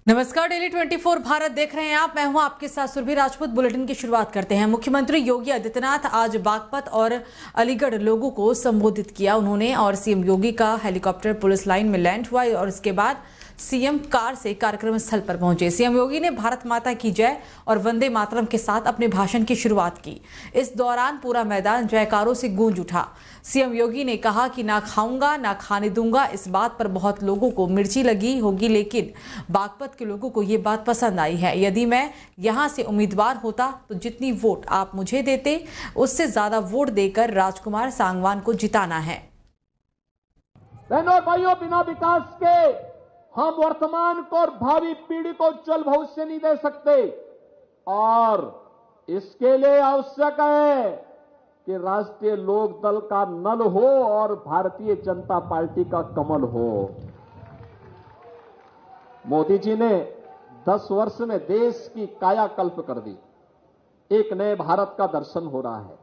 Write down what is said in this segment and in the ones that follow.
नमस्कार, डेली 24 भारत देख रहे हैं आप। मैं हूं आपके साथ सुरभि राजपूत। बुलेटिन की शुरुआत करते हैं। मुख्यमंत्री योगी आदित्यनाथ आज बागपत और अलीगढ़ लोगों को संबोधित किया उन्होंने, और सीएम योगी का हेलीकॉप्टर पुलिस लाइन में लैंड हुआ और इसके बाद सीएम कार से कार्यक्रम स्थल पर पहुंचे। सीएम योगी ने भारत माता की जय और वंदे मातरम के साथ अपने भाषण की शुरुआत की। इस दौरान पूरा मैदान जयकारों से गूंज उठा। सीएम योगी ने कहा कि ना खाऊंगा ना खाने दूंगा। इस बात पर बहुत लोगों को मिर्ची लगी होगी, लेकिन बागपत के लोगों को ये बात पसंद आई है। यदि मैं यहां से उम्मीदवार होता तो जितनी वोट आप मुझे देते उससे ज्यादा वोट देकर राजकुमार सांगवान को जिताना है। बहनों और भाइयों, बिना विकास के हम वर्तमान को और भावी पीढ़ी को उज्जवल भविष्य नहीं दे सकते, और इसके लिए आवश्यक है कि राष्ट्रीय लोक दल का नल हो और भारतीय जनता पार्टी का कमल हो। मोदी जी ने 10 वर्ष में देश की कायाकल्प कर दी। एक नए भारत का दर्शन हो रहा है।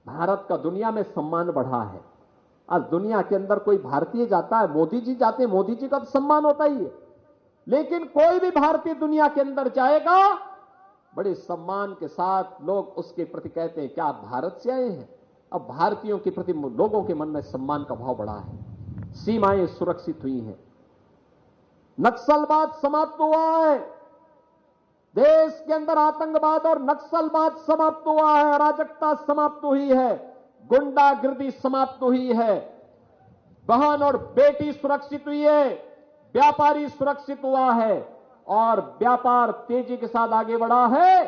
भारत का दुनिया में सम्मान बढ़ा है। आज दुनिया के अंदर कोई भारतीय जाता है, मोदी जी जाते हैं, मोदी जी का तो सम्मान होता ही है, लेकिन कोई भी भारतीय दुनिया के अंदर जाएगा बड़े सम्मान के साथ लोग उसके प्रति कहते हैं क्या आप भारत से आए हैं। अब भारतीयों के प्रति लोगों के मन में सम्मान का भाव बढ़ा है। सीमाएं सुरक्षित हुई हैं, नक्सलवाद समाप्त हुआ है, देश के अंदर आतंकवाद और नक्सलवाद समाप्त हुआ है, अराजकता समाप्त हुई है, गुंडागिर्दी समाप्त हुई है, बहन और बेटी सुरक्षित हुई है, व्यापारी सुरक्षित हुआ है और व्यापार तेजी के साथ आगे बढ़ा है।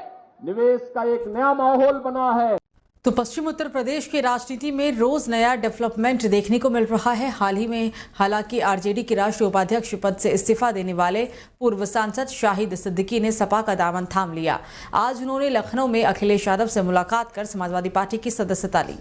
निवेश का एक नया माहौल बना है। तो पश्चिम उत्तर प्रदेश की राजनीति में रोज नया डेवलपमेंट देखने को मिल रहा है। हाल ही में हालांकि आरजेडी के राष्ट्रीय उपाध्यक्ष पद से इस्तीफा देने वाले पूर्व सांसद शाहिद सिद्दीकी ने सपा का दामन थाम लिया। आज उन्होंने लखनऊ में अखिलेश यादव से मुलाकात कर समाजवादी पार्टी की सदस्यता ली।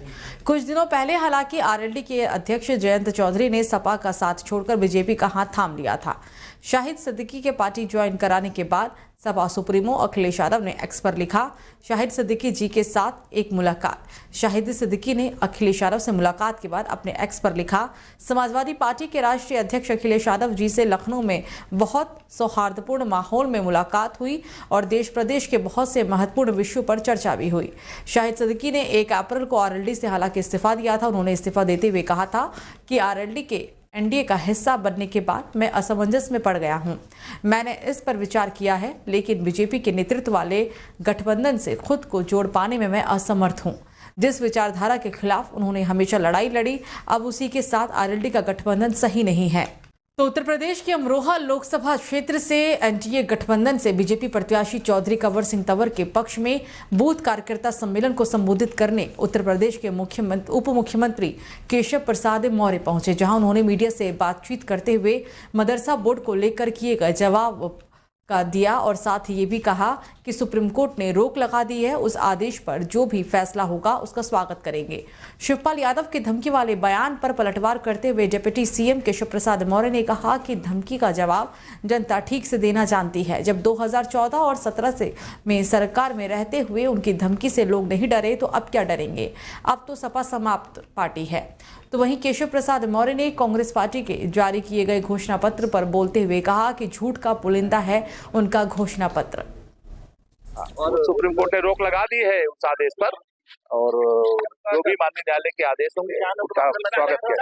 कुछ दिनों पहले हालांकि आरएलडी के अध्यक्ष जयंत चौधरी ने सपा का साथ छोड़कर बीजेपी का हाथ थाम लिया था। शाहिद सिद्दीकी के पार्टी ज्वाइन कराने के बाद सपा सुप्रीमो अखिलेश यादव ने एक्स पर लिखा, शाहिद सिद्दीकी जी के साथ एक मुलाकात। शाहिद सिद्दीकी ने अखिलेश यादव से मुलाकात के बाद अपने एक्स पर लिखा, समाजवादी पार्टी के राष्ट्रीय अध्यक्ष अखिलेश यादव जी से लखनऊ में बहुत सौहार्दपूर्ण माहौल में मुलाकात हुई और देश प्रदेश के बहुत से महत्वपूर्ण विषयों पर चर्चा भी हुई। शाहिद सिद्दीकी ने 1 अप्रैल को आरएलडी से हालांकि इस्तीफा दिया था। उन्होंने इस्तीफा देते हुए कहा था कि आरएलडी के एनडीए का हिस्सा बनने के बाद मैं असमंजस में पड़ गया हूं। मैंने इस पर विचार किया है, लेकिन बीजेपी के नेतृत्व वाले गठबंधन से खुद को जोड़ पाने में मैं असमर्थ हूं। जिस विचारधारा के खिलाफ उन्होंने हमेशा लड़ाई लड़ी, अब उसी के साथ आरएलडी का गठबंधन सही नहीं है। तो उत्तर प्रदेश के अमरोहा लोकसभा क्षेत्र से एनडीए गठबंधन से बीजेपी प्रत्याशी चौधरी कंवर सिंह तंवर के पक्ष में बूथ कार्यकर्ता सम्मेलन को संबोधित करने उत्तर प्रदेश के उप मुख्यमंत्री केशव प्रसाद मौर्य पहुंचे, जहां उन्होंने मीडिया से बातचीत करते हुए मदरसा बोर्ड को लेकर किए गए जवाब का दिया और साथ ही ये भी कहा कि सुप्रीम कोर्ट ने रोक लगा दी है, उस आदेश पर जो भी फैसला होगा उसका स्वागत करेंगे। शिवपाल यादव के धमकी वाले बयान पर पलटवार करते हुए डिप्टी सीएम केशव प्रसाद मौर्य ने कहा कि धमकी का जवाब जनता ठीक से देना जानती है। जब 2014 और 17 में सरकार में रहते हुए उनकी धमकी से लोग नहीं डरे तो अब क्या डरेंगे। अब तो सपा समाप्त पार्टी है। तो वहीं केशव प्रसाद मौर्य ने कांग्रेस पार्टी के जारी किए गए घोषणा पत्र पर बोलते हुए कहा कि झूठ का पुलिंदा है उनका घोषणा पत्र। और सुप्रीम कोर्ट ने रोक लगा दी है उस आदेश पर, और जो भी माननीय न्यायालय के आदेश होंगे उसका स्वागत किया।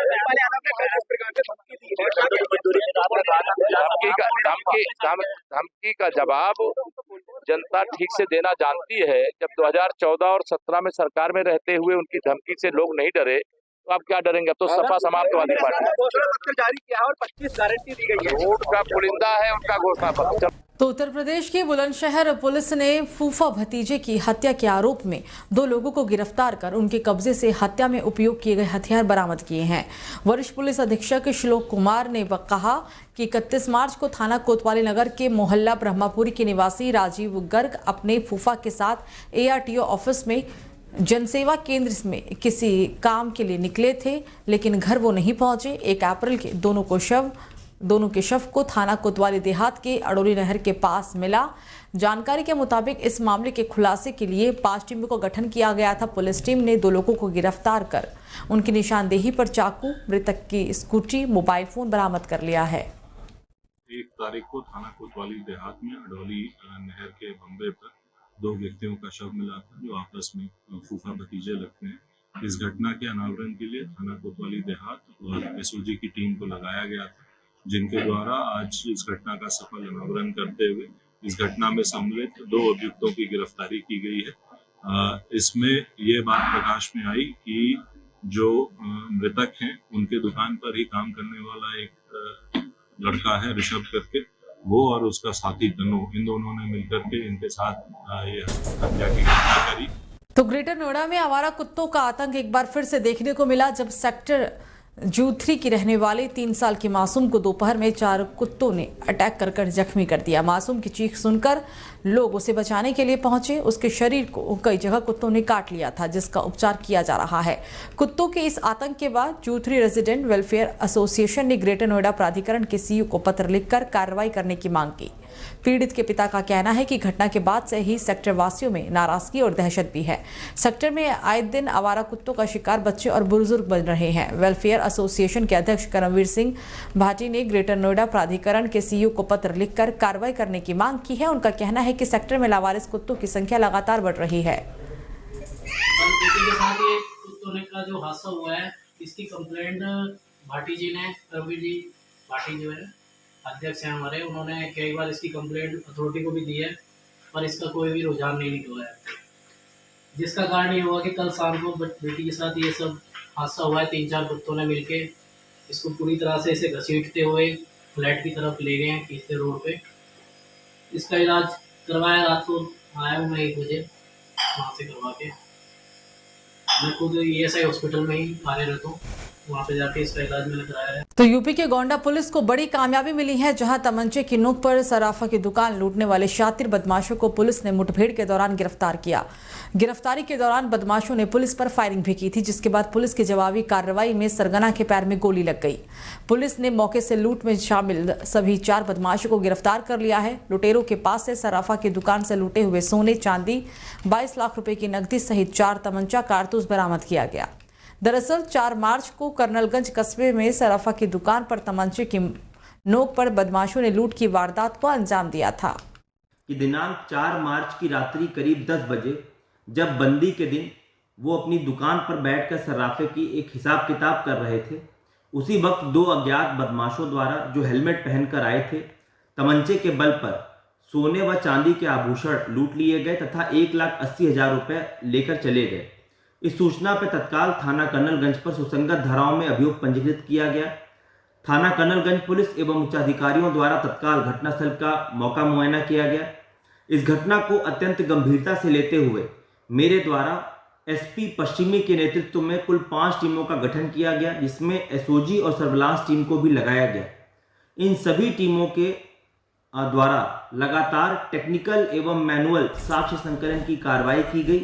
धमकी का जवाब जनता ठीक से देना जानती है। जब 2014 और 17 में सरकार में रहते हुए उनकी धमकी से लोग नहीं डरे तो आप क्या डरेंगे। अब तो सपा समाप्तवादी पार्टी घोषणा पत्र जारी किया और 25 गारंटी दी गई है। वोट का पुलिंदा है उनका घोषणा पत्र। तो उत्तर प्रदेश के बुलंदशहर पुलिस ने फूफा भतीजे की हत्या के आरोप में 2 लोगों को गिरफ्तार कर उनके कब्जे से हत्या में उपयोग किए गए हथियार बरामद किए हैं। वरिष्ठ पुलिस अधीक्षक श्लोक कुमार ने कहा कि 31 मार्च को थाना कोतवाली नगर के मोहल्ला ब्रह्मापुरी के निवासी राजीव गर्ग अपने फूफा के साथ एआरटीओ ऑफिस में जनसेवा केंद्र में किसी काम के लिए निकले थे, लेकिन घर वो नहीं पहुंचे। 1 अप्रैल के दोनों के शव को थाना कोतवाली देहात के अडोली नहर के पास मिला। जानकारी के मुताबिक इस मामले के खुलासे के लिए 5 टीमों का गठन किया गया था। पुलिस टीम ने 2 लोगों को गिरफ्तार कर उनकी निशानदेही पर चाकू, मृतक की स्कूटी, मोबाइल फोन बरामद कर लिया है। 1 तारीख को थाना कोतवाली देहात में अडौली नहर के बंबे पर 2 व्यक्तियों का शव मिला था जो आपस में फूफा भतीजे लगते हैं। इस घटना के अनावरण के लिए थाना कोतवाली देहात और एसओजी की टीम को लगाया गया था, जिनके द्वारा आज इस घटना का सफल अनावरण करते हुए इस घटना में सम्मिलित 2 अभियुक्तों की गिरफ्तारी की गई है। इसमें ये बात प्रकाश में आई कि जो मृतक हैं उनके दुकान पर ही काम करने वाला एक लड़का है ऋषभ करके, वो और उसका साथी तनु, इन दोनों ने मिलकर के इनके साथ ये हत्या की घटना करी। तो ग्रेटर नोएडा में आवारा कुत्तों का आतंक एक बार फिर से देखने को मिला जब सेक्टर जू3 की रहने वाले 3 साल के मासूम को दोपहर में 4 कुत्तों ने अटैक कर जख्मी कर दिया। मासूम की चीख सुनकर लोग उसे बचाने के लिए पहुंचे। उसके शरीर को कई जगह कुत्तों ने काट लिया था, जिसका उपचार किया जा रहा है। कुत्तों के इस आतंक के बाद जू3 रेजिडेंट वेलफेयर एसोसिएशन ने ग्रेटर नोएडा प्राधिकरण के सीईओ को पत्र लिखकर कार्रवाई करने की मांग की। पीड़ित के पिता का कहना है कि घटना के बाद से ही सेक्टर वासियों में नाराजगी और दहशत भी है। सेक्टर में आए दिन आवारा कुत्तों का शिकार बच्चे और बुजुर्ग बन रहे हैं। वेलफेयर एसोसिएशन के अध्यक्ष करमवीर सिंह भाटी ने ग्रेटर नोएडा प्राधिकरण के सीईओ को पत्र लिखकर कार्रवाई करने की मांग की है। उनका कहना है कि सेक्टर में लावारिस कुत्तों की संख्या लगातार बढ़ रही है। के साथ ये कुत्तों का जो हादसा हुआ है, इसकी कंप्लेंट भाटी जी ने, करमवीर जी भाटी जो है अध्यक्ष हैं हमारे, उन्होंने कई बार इसकी कंप्लेंट अथॉरिटी को भी दी है, पर इसका कोई भी रुझान नहीं निकला है। जिसका कारण ये हुआ कि कल शाम को बेटी के साथ ये सब हादसा हुआ है। 3-4 कुत्तों ने मिलके इसको पूरी तरह से इसे घसीटते हुए फ्लैट की तरफ ले गए हैं, खींचते रोड पे। इसका इलाज करवाया, रात को आया हूँ मैं 1 बजे वहाँ से करवा के। मैं खुद ESI हॉस्पिटल में ही कार्यरत हूँ, वहाँ पे जाके इसका इलाज मैंने कराया है। तो यूपी के गोंडा पुलिस को बड़ी कामयाबी मिली है, जहां तमंचे की नोक पर सराफा की दुकान लूटने वाले शातिर बदमाशों को पुलिस ने मुठभेड़ के दौरान गिरफ्तार किया। गिरफ्तारी के दौरान बदमाशों ने पुलिस पर फायरिंग भी की थी, जिसके बाद पुलिस की जवाबी कार्रवाई में सरगना के पैर में गोली लग गई। पुलिस ने मौके से लूट में शामिल सभी 4 बदमाशों को गिरफ्तार कर लिया है। लुटेरों के पास से सराफा की दुकान से लूटे हुए सोने, चांदी, 22 लाख रुपए की नकदी सहित 4 तमंचा कारतूस बरामद किया गया। दरअसल 4 मार्च को कर्नलगंज कस्बे में सराफा की दुकान पर तमंचे की नोक पर बदमाशों ने लूट की वारदात को अंजाम दिया था। कि दिनांक 4 मार्च की रात्रि करीब 10 बजे जब बंदी के दिन वो अपनी दुकान पर बैठकर सराफे की एक हिसाब किताब कर रहे थे, उसी वक्त 2 अज्ञात बदमाशों द्वारा जो हेलमेट पहनकर आए थे, तमंचे के बल पर सोने व चांदी के आभूषण लूट लिए गए तथा 1,80,000 रुपए लेकर चले गए। इस सूचना पर तत्काल थाना कर्नलगंज पर सुसंगत धाराओं में अभियोग पंजीकृत किया गया। थाना कर्नलगंज पुलिस एवं उच्चाधिकारियों द्वारा तत्काल घटनास्थल का मौका मुआयना किया गया। इस घटना को अत्यंत गंभीरता से लेते हुए मेरे द्वारा SP पश्चिमी के नेतृत्व में कुल 5 टीमों का गठन किया गया, जिसमें एसओजी और सर्विलांस टीम को भी लगाया गया। इन सभी टीमों के द्वारा लगातार टेक्निकल एवं मैनुअल साक्ष्य संकलन की कार्रवाई की गई।